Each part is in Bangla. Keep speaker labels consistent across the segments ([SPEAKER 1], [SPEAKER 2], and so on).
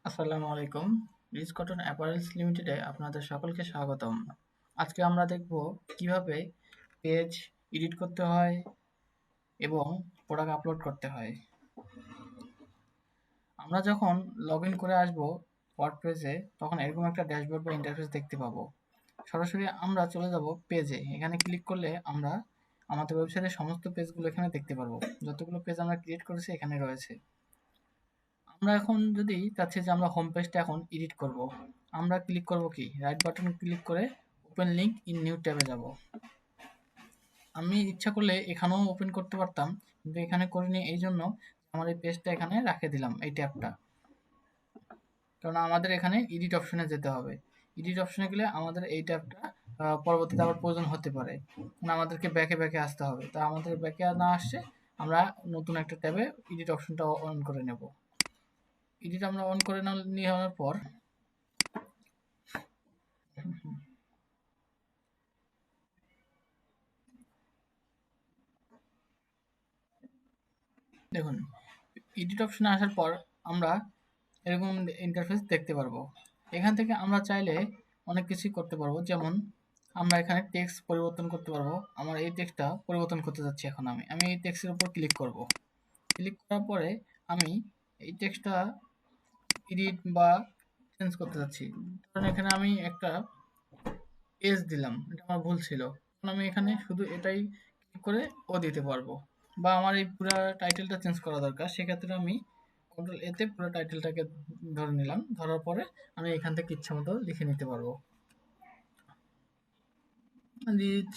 [SPEAKER 1] আসসালামু আলাইকুম। রিচ কটন অ্যাপারেলস লিমিটেডে আপনাদের সকলকে স্বাগতম। আজকে আমরা দেখব কিভাবে পেজ এডিট করতে হয় এবং প্রোডাক্ট আপলোড করতে হয়। আমরা যখন লগ ইন করে আসব ওয়ার্ডপ্রেসে, তখন এরকম একটা ড্যাশবোর্ড বা ইন্টারফেস দেখতে পাবো। সরাসরি আমরা চলে যাব পেজে। এখানে ক্লিক করলে আমরা আমাদের ওয়েবসাইটের সমস্ত পেজগুলো এখানে দেখতে পারবো। যতগুলো পেজ আমরা ক্রিয়েট করেছি এখানে রয়েছে। আমরা এখন যদি চাচ্ছি যে আমরা হোম পেজটা এখন এডিট করব, আমরা ক্লিক করব কি রাইট বাটন ক্লিক করে ওপেন লিংক ইন নিউ ট্যাবে যাব। আমি ইচ্ছা করলে এখানেও ওপেন করতে পারতাম, কিন্তু এখানে করিনি। এই জন্য আমার এই পেজটা এখানে রেখে দিলাম, এই ট্যাবটা। কারণ আমাদের এখানে এডিট অপশনে যেতে হবে। এডিট অপশনে গেলে আমাদের এই ট্যাবটা পরবর্তীতে আবার প্রয়োজন হতে পারে, মানে আমাদেরকে ব্যাকে ব্যাকে আসতে হবে। তা আমাদের ব্যাকে না আসছে, আমরা নতুন একটা ট্যাবে এডিট অপশনটা অন করে নেব। এডিট আমরা অন করে নেওয়ার পর দেখুন, এডিট অপশনে আসার পর আমরা এরকম ইন্টারফেস দেখতে পারবো। এখান থেকে আমরা চাইলে অনেক কিছুই করতে পারবো। যেমন আমরা এখানে টেক্সট পরিবর্তন করতে পারবো। আমার এই টেক্সটটা পরিবর্তন করতে যাচ্ছি এখন। আমি এই টেক্সটের উপর ক্লিক করব। ক্লিক করার পরে আমি এই টেক্সটটা এডিট বা চেঞ্জ করতে যাচ্ছি। কারণ এখানে আমি একটা এস দিলাম, এটা আমার ভুল ছিল। এখন আমি এখানে শুধু এটাই ক্লিক করে ও দিতে পারবো। বা আমার এই পুরো টাইটেলটা চেঞ্জ করা দরকার, সেক্ষেত্রে আমি কন্ট্রোল এতে পুরো টাইটেলটাকে ধরে নিলাম। ধরার পরে আমি এখান থেকে ইচ্ছা মতো লিখে নিতে পারবো। রিচ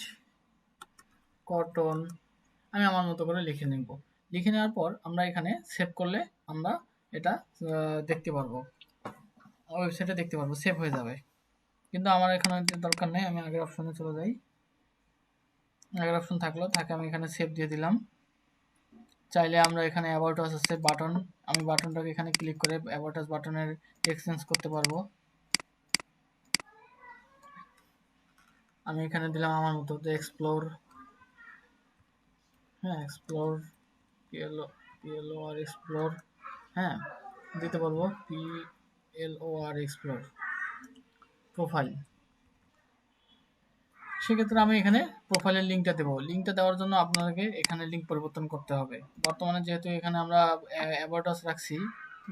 [SPEAKER 1] কটন আমি আমার মতো করে লিখে নেব। লিখে নেওয়ার পর আমরা এখানে সেভ করলে আমরা এটা দেখতে পারবো, ওয়েবসাইটে দেখতে পারবো, সেভ হয়ে যাবে। কিন্তু আমার এখানে দরকার নেই, আমি আগের অপশনে চলে যাই। আগের অপশন থাকলেও থাকে, আমি এখানে সেভ দিয়ে দিলাম। চাইলে আমরা এখানে অ্যাবাউট আস আছে বাটন, আমি বাটনটাকে এখানে ক্লিক করে অ্যাবাউট আস বাটনের টেক্সট চেঞ্জ করতে পারবো। আমি এখানে দিলাম আমার মতো এক্সপ্লোর, হ্যাঁ এক্সপ্লোর, পিএলও আর এক্সপ্লোর, হ্যাঁ দিতে পারবো পিএলও আর এক্সপ্লোর। প্রোফাইল, সেক্ষেত্রে আমি এখানে প্রোফাইলের লিঙ্কটা দেবো। লিঙ্কটা দেওয়ার জন্য আপনাকে এখানে লিঙ্ক পরিবর্তন করতে হবে। বর্তমানে যেহেতু এখানে আমরা অ্যাবাউট আস রাখছি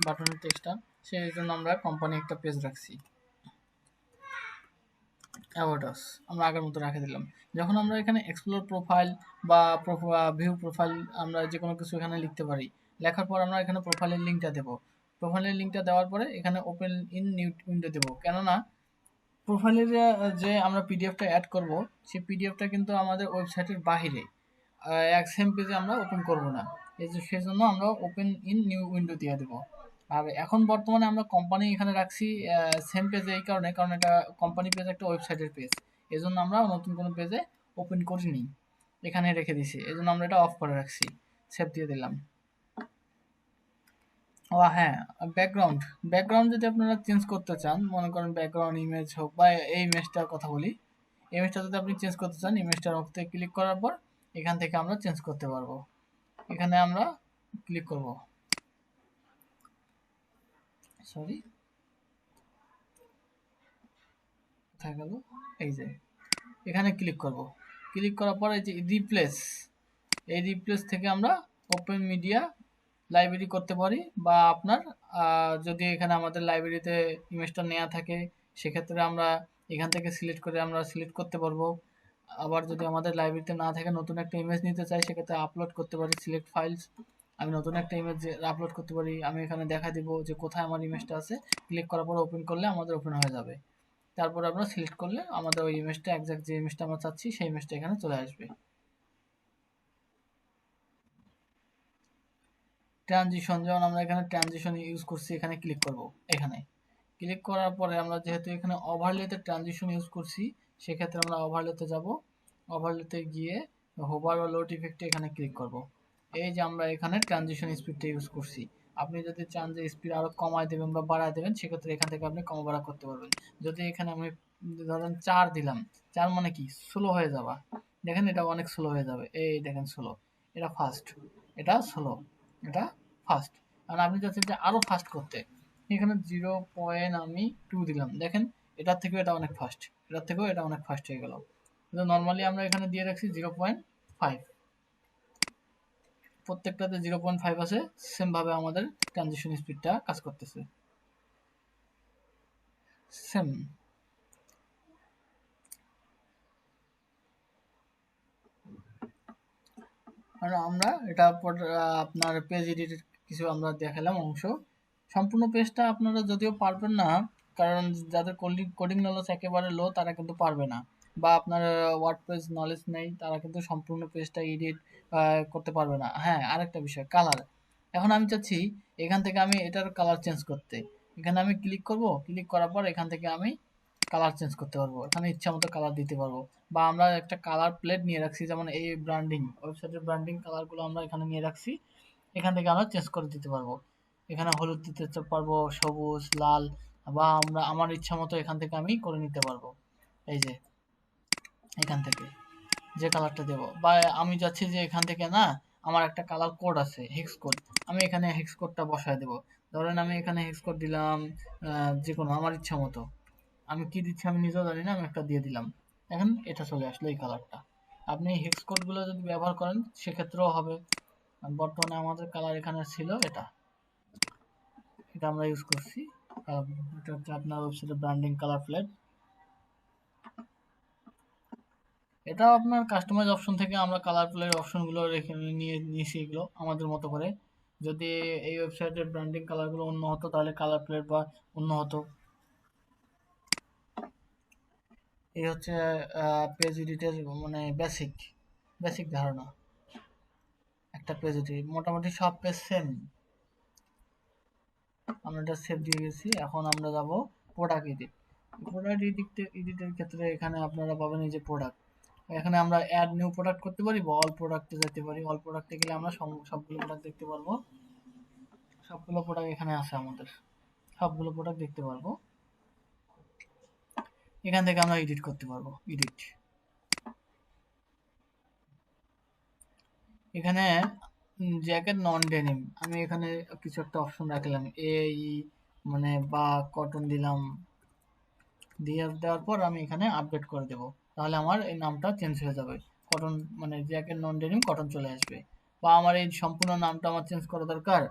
[SPEAKER 1] বাটনের টেক্সটটা, সেই জন্য আমরা কোম্পানি একটা পেজ রাখছি। অ্যাবাউট আস আমরা আগের মতো রেখে দিলাম। যখন আমরা এখানে এক্সপ্লোর প্রোফাইল বা ভিউ প্রোফাইল, আমরা যে কোনো কিছু এখানে লিখতে পারি। লেখার পর আমরা এখানে প্রোফাইলের লিঙ্কটা দেবো। প্রোফাইলের লিঙ্কটা দেওয়ার পরে এখানে ওপেন ইন নিউ উইন্ডো দেবো। কেননা প্রোফাইলের যে আমরা পিডিএফটা অ্যাড করব, সেই পিডিএফটা কিন্তু আমাদের ওয়েবসাইটের বাহিরে, এক সেম পেজে আমরা ওপেন করব না। সেই জন্য আমরা ওপেন ইন নিউ উইন্ডো দিয়ে দেবো। আর এখন বর্তমানে আমরা কোম্পানি এখানে রাখছি সেম পেজে, এই কারণে কারণ এটা কোম্পানি পেজ একটা ওয়েবসাইটের পেজ। এই জন্য আমরা নতুন কোনো পেজে ওপেন করিনি, এখানে রেখে দিছি। এই জন্য আমরা এটা অফ করে রাখছি, সেভ দিয়ে দিলাম। ও হ্যাঁ, ব্যাকগ্রাউন্ড, ব্যাকগ্রাউন্ড যদি আপনারা চেঞ্জ করতে চান, মনে করেন ব্যাকগ্রাউন্ড ইমেজ হোক, বা এই ইমেজটার কথা বলি, ইমেজটা যদি আপনি চেঞ্জ করতে চান, ইমেজটার মধ্যে ক্লিক করার পর এখান থেকে আমরা চেঞ্জ করতে পারবো। এখানে আমরা ক্লিক করব, সরি কোথায় গেল, এই যে এখানে ক্লিক করব। ক্লিক করার পর এই যে রিপ্লেস, এই রিপ্লেস থেকে আমরা ওপেন মিডিয়া লাইব্রেরি করতে পারি। বা আপনার যদি এখানে আমাদের লাইব্রেরিতে ইমেজটা নেওয়া থাকে, সেক্ষেত্রে আমরা এখান থেকে সিলেক্ট করে আমরা সিলেক্ট করতে পারবো। আবার যদি আমাদের লাইব্রেরিতে না থাকে, নতুন একটা ইমেজ নিতে চাই, সেক্ষেত্রে আপলোড করতে পারি, সিলেক্ট ফাইলস। আমি নতুন একটা ইমেজ আপলোড করতে পারি। আমি এখানে দেখা দিব যে কোথায় আমার ইমেজটা আছে। ক্লিক করার পর ওপেন করলে আমাদের ওপেন হয়ে যাবে। তারপর আমরা সিলেক্ট করলে আমাদের ওই ইমেজটা, একজ্যাক্ট যে ইমেজটা আমরা চাচ্ছি, সেই ইমেজটা এখানে চলে আসবে। ট্রানজিশন, যেমন আমরা এখানে ট্রানজিশন ইউজ করছি, এখানে ক্লিক করব। এখানে ক্লিক করার পরে আমরা যেহেতু এখানে ওভারলেতে ট্রানজিশন ইউজ করছি, সেক্ষেত্রে আমরা ওভারলেতে যাব। ওভারলেতে গিয়ে হোভার বা লোড ইফেক্টে এখানে ক্লিক করব। এই যে আমরা এখানে ট্রানজিশন স্পিডটা ইউজ করছি। আপনি যদি চান যে স্পিড আরো কমায় দেবেন বা বাড়ায় দেবেন, সেক্ষেত্রে এখান থেকে আপনি কম বাড়া করতে পারবেন। যদি এখানে আমি ধরেন 4 দিলাম, 4 মানে কি স্লো হয়ে যাওয়া, দেখেন এটা অনেক স্লো হয়ে যাবে। এই দেখেন স্লো, এটা ফাস্ট, এটা স্লো, এটা ফাস্ট। কারণ আপনি চাচ্ছেন যে আরো ফাস্ট করতে, এখানে 0.2 দিলাম, দেখেন এটার থেকেও এটা অনেক ফাস্ট, এটার থেকেও এটা অনেক ফাস্ট হয়ে গেল। কিন্তু নর্মালি আমরা এখানে দিয়ে রাখছি 0.5, প্রত্যেকটাতে 0.5 আছে, সেম ভাবে আমাদের ট্রানজিশন স্পিডটা কাজ করতেছে সেম। আর আমরা এটা আপনার পেজ এডিটের কিছু আমরা দেখালাম অংশ। সম্পূর্ণ পেজটা আপনারা যদিও পারবেন না, কারণ যাদের কোডিং নলেজ একেবারে লো তারা কিন্তু পারবে না, বা আপনার ওয়ার্ডপ্রেস নলেজ নেই তারা কিন্তু সম্পূর্ণ পেজটা এডিট করতে পারবে না। হ্যাঁ, আরেকটা বিষয়, কালার। এখন আমি চাচ্ছি এখান থেকে আমি এটার কালার চেঞ্জ করতে, এখানে আমি ক্লিক করব, ক্লিক করার পর এখান থেকে আমি কালার চেঞ্জ করতে পারবো, এখানে ইচ্ছা মতো কালার দিতে পারবো। বা আমরা একটা কালার প্লেট নিয়ে রাখছি, যেমন এই ব্র্যান্ডিং ওয়েবসাইটের ব্র্যান্ডিং কালারগুলো আমরা এখানে নিয়ে রাখছি, এখান থেকে আমরা চেঞ্জ করে দিতে পারবো। এখানে হলুদ দিতে পারবো, সবুজ, লাল, বা আমরা আমার ইচ্ছা মতো এখান থেকে আমি করে নিতে পারবো। এই যে এখান থেকে যে কালারটা দেব, বা আমি চাচ্ছি যে এখান থেকে না আমার একটা কালার কোড আছে, হেক্স কোড, আমি এখানে হেক্স কোডটা বসায় দেব। ধরেন আমি এখানে হেক্স কোড দিলাম যে কোনো আমার ইচ্ছা মতো, আমি কি দিচ্ছি আমি নিজেও জানি না, আমি একটা দিয়ে দিলাম। এখন এটা চলে আসলো এই কালারটা। আপনি হেক্স কোডগুলো যদি ব্যবহার করেন সেক্ষেত্রেও হবে। বর্তমানে আমাদের কালার এখানে ছিল এটা, এটা আমরা ইউজ করছি। এটা হচ্ছে আপনার ওয়েবসাইটের ব্র্যান্ডিং কালার প্লেট। এটাও আপনার কাস্টমাইজ অপশন থেকে আমরা কালার প্লেট অপশনগুলো রেখে নিয়ে নিয়েছি, এগুলো আমাদের মতো করে। যদি এই ওয়েবসাইটের ব্র্যান্ডিং কালারগুলো অন্য হতো তাহলে কালার প্লেট বা অন্য হতো। এই হচ্ছে পেজ এডিটের মানে বেসিক বেসিক ধারণা। একটা পেজ এডিট মোটামুটি সব পেজ সেম। আমরা এটা সেভ দিয়ে গেছি। এখন আমরা যাব প্রোডাক্ট এডিট। প্রোডাক্ট এডিটের ক্ষেত্রে এখানে আপনারা পাবেন এই যে প্রোডাক্ট, এখানে আমরা অ্যাড নিউ প্রোডাক্ট করতে পারি বা অল প্রোডাক্টে যেতে পারি। অল প্রোডাক্টে গেলে আমরা সবগুলো প্রোডাক্ট দেখতে পারবো। সবগুলো প্রোডাক্ট এখানে আছে, আমাদের সবগুলো প্রোডাক্ট দেখতে পারবো। এখান থেকে আমরা এডিট করতে পারবো, এডিট। এখানে জ্যাকেট নন ডেনিম, আমি এখানে কিছু একটা অপশন রাখলাম, এই মানে বা কটন দিলাম, দিয়ে দেওয়ার পর আমি এখানে আপডেট করে দেব, তাহলে আমার এই নামটা চেঞ্জ হয়ে যাবে, কটন মানে জ্যাকেট নন ডেনিম কটন চলে আসবে। বা আমার এই সম্পূর্ণ নামটা আমার চেঞ্জ করা দরকার,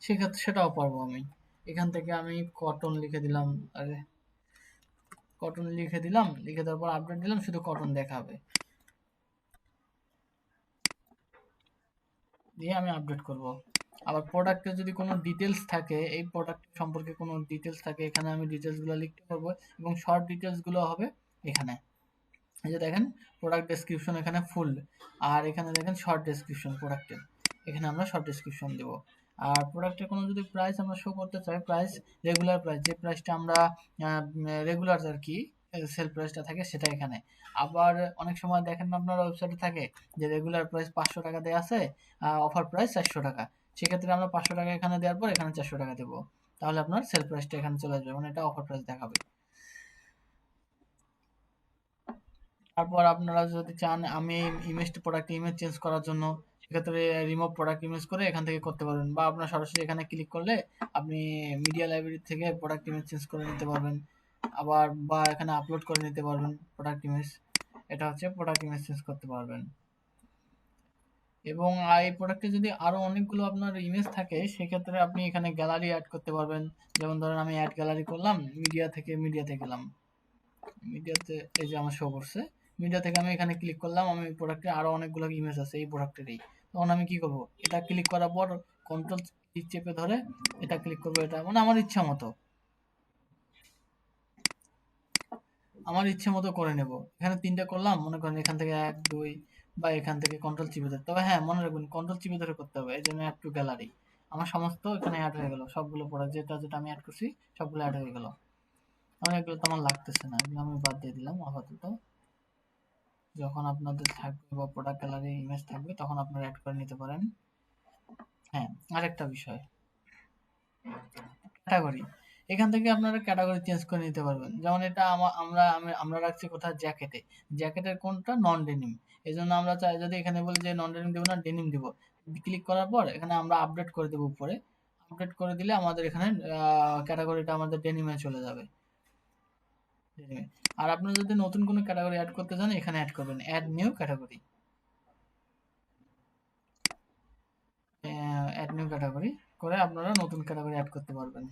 [SPEAKER 1] সেক্ষেত্রে সেটাও পারবো আমি। এখান থেকে আমি কটন লিখে দিলাম, আরে কটন লিখে দিলাম, লিখে দেওয়ার পর আপডেট দিলাম, শুধু কটন দেখাবে, দিয়ে আমি আপডেট করব। আবার প্রোডাক্টে যদি কোনো ডিটেলস থাকে, এই প্রোডাক্ট সম্পর্কে কোনো ডিটেলস থাকে, এখানে আমি ডিটেলসগুলো লিখতে পারবো, এবং শর্ট ডিটেলসগুলো হবে এখানে। এই যে দেখেন প্রোডাক্ট ডেসক্রিপশন এখানে ফুল, আর এখানে দেখেন শর্ট ডেসক্রিপশন প্রোডাক্টের, এখানে আমরা শর্ট ডেসক্রিপশন দেব। আর প্রোডাক্টের কোনো যদি প্রাইস আমরা শো করতে চাই, প্রাইস রেগুলার প্রাইস, যে প্রাইসটা আমরা রেগুলার আর কি সেল প্রাইসটা থাকে সেটা এখানে। আবার অনেক সময় দেখেন আপনার ওয়েবসাইটে থাকে যে রেগুলার প্রাইস 500 টাকা দেওয়া আছে, অফার প্রাইস 400 টাকা, সেক্ষেত্রে আমরা 500 টাকা এখানে দেওয়ার পর এখানে 400 টাকা দেবো, তাহলে আপনার সেল প্রাইসটা এখানে চলে আসবে, মানে এটা অফার প্রাইস দেখাবে। তারপর আপনারা যদি চান আমি ইমেজটা প্রোডাক্ট ইমেজ চেঞ্জ করার জন্য, সেক্ষেত্রে রিমুভ প্রোডাক্ট ইমেজ করে এখান থেকে করতে পারবেন, বা আপনার সরাসরি এখানে ক্লিক করলে আপনি মিডিয়া লাইব্রেরি থেকে প্রোডাক্ট ইমেজ চেঞ্জ করে নিতে পারবেন। আবার বা এখানে আপলোড করে নিতে পারবেন প্রোডাক্ট ইমেজ, এটা হচ্ছে প্রোডাক্ট ইমেজ চেঞ্জ করতে পারবেন। এবং এই প্রোডাক্টে যদি আরো অনেকগুলো আপনার ইমেজ থাকে সেক্ষেত্রে আপনি এখানে গ্যালারি অ্যাড করতে পারবেন। যেমন ধরেন আমি অ্যাড গ্যালারি করলাম, মিডিয়াতে গেলাম, মিডিয়াতে এই যে আমার শো করছে, মিডিয়া থেকে আমি এখানে ক্লিক করলাম, আমি প্রোডাক্টে আরো অনেকগুলো ইমেজ আছে এই প্রোডাক্টেরই, তখন আমি কি করব, এটা ক্লিক করার পর কন্ট্রোল চেপে ধরে এটা ক্লিক করবো, এটা মানে আমার ইচ্ছে মতো করে নেব। এখানে 3টা করলাম, মনে করেন এখান থেকে 1 2, বা এখান থেকে কন্ট্রোল চিপে ধরে, তবে হ্যাঁ মনে রাখবেন কন্ট্রোল চিপে ধরে করতে হবে, এই জন্য অ্যাড টু গ্যালারি, আমার সমস্ত এখানে অ্যাড হয়ে গেল, সবগুলো প্রোডাক্ট যেটা যেটা আমি অ্যাড করছি সবগুলো অ্যাড হয়ে গেল। এগুলো তো আমার লাগতেছে না, এগুলো আমি বাদ দিয়ে দিলাম আপাতত। যখন আপনাদের থাকবে বা প্রোডাক্ট গ্যালারি ইমেজ থাকবে তখন আপনারা অ্যাড করে নিতে পারেন। হ্যাঁ, আরেকটা বিষয়, ক্যাটাগরি। এখান থেকে আপনারা ক্যাটাগরি চেঞ্জ করে নিতে পারবেন। যেমন এটা আমরা রাখছি কোথায়, জ্যাকেটে, জ্যাকেটের কোনটা নন ডেনিম, এই জন্য আমরা চাই যদি এখানে বলি যে নন ডেনিম দেবো না, ডেনিম দিব, ক্লিক করার পর এখানে আমরা আপডেট করে দেবো উপরে, আপডেট করে দিলে আমাদের এখানে ক্যাটাগরিটা আমাদের ডেনিমে চলে যাবে। ডেনিমে। আর আপনি যদি নতুন কোনো ক্যাটাগরি অ্যাড করতে চান এখানে অ্যাড করবেন, add new category. Add new category করে আপনারা নতুন ক্যাটাগরি অ্যাড করতে পারবেন।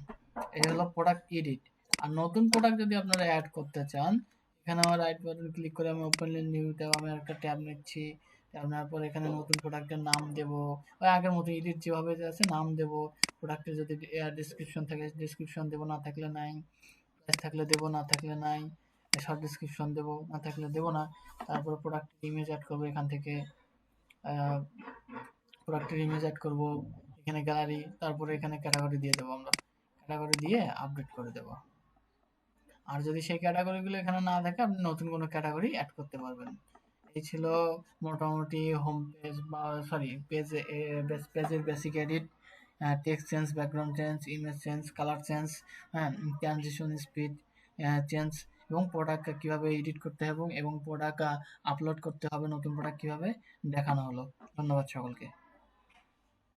[SPEAKER 1] এই হলো প্রোডাক্ট এডিট। আর নতুন প্রোডাক্ট যদি আপনারা অ্যাড করতে চান, এখানে আমার রাইট বাটন ক্লিক করে আমি ওপেন নিউ ট্যাব, আমি একটা ট্যাব নিচ্ছি। ট্যাব নেওয়ার পর এখানে নতুন প্রোডাক্টের নাম দেব, ওই আগের মতো এডিট যেভাবে আছে নাম দেব। প্রোডাক্টের যদি ডিসক্রিপশন থাকে ডিসক্রিপশন দেব, না থাকলে নাই। প্রাইস থাকলে দেব, না থাকলে নাই। শর্ট ডিসক্রিপশন দেব, না থাকলে দেব না। তারপর প্রোডাক্টের ইমেজ অ্যাড করবো এখান থেকে, প্রোডাক্টের ইমেজ অ্যাড করব, এখানে গ্যালারি, তারপরে এখানে ক্যাটাগরি দিয়ে দেবো আমরা। ক্যাটাগরি দিয়ে আপডেট করে দেব। আর যদি সেই ক্যাটাগরিগুলো এখানে না থাকে আপনি নতুন কোনো ক্যাটাগরি অ্যাড করতে পারবেন। এই ছিল মোটামুটি হোম পেজ বা সরি পেজের basic edit, text change, background change, image change, colour change, হ্যাঁ, ট্রানজিশন স্পিড চেঞ্জ, এবং প্রোডাক্ট কীভাবে এডিট করতে হবে এবং প্রোডাক্ট আপলোড করতে হবে, নতুন প্রোডাক্ট কীভাবে দেখানো হলো। ধন্যবাদ সকলকে।